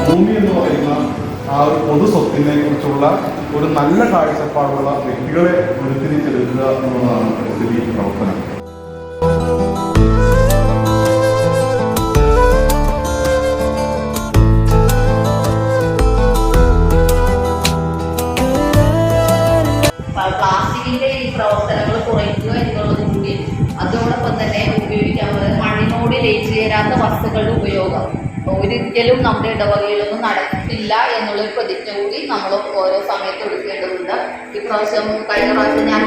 ഭൂമി എന്ന് പറയുന്ന ആ ഒരു പൊതു സ്വത്തിനെ കുറിച്ചുള്ള ഒരു നല്ല കാഴ്ചപ്പാടുള്ള വ്യക്തികളെ ഉരുത്തിരിച്ചെടുക്കുക എന്നുള്ളതാണ് പരിസ്ഥിതി പ്രവർത്തനം. പ്ലാസ്റ്റിക്കിന്റെ ഈ പ്രവർത്തനങ്ങൾ കുറയ്ക്കുക എന്നുള്ളത് കൂടി അതോടൊപ്പം തന്നെ ഉപയോഗിക്കാവുന്നത് മണ്ണിനോട് ലയിച്ചു ചേരാത്ത വസ്തുക്കളുടെ ഉപയോഗം ഒരിക്കലും നമ്മുടെ ഇടവകയിലൊന്നും നടക്കില്ല എന്നുള്ളൊരു പ്രതിജ്ഞ കൂടി നമ്മൾ ഓരോ സമയത്ത് എടുക്കേണ്ടതുണ്ട്. കഴിഞ്ഞ പ്രാവശ്യം ഞാൻ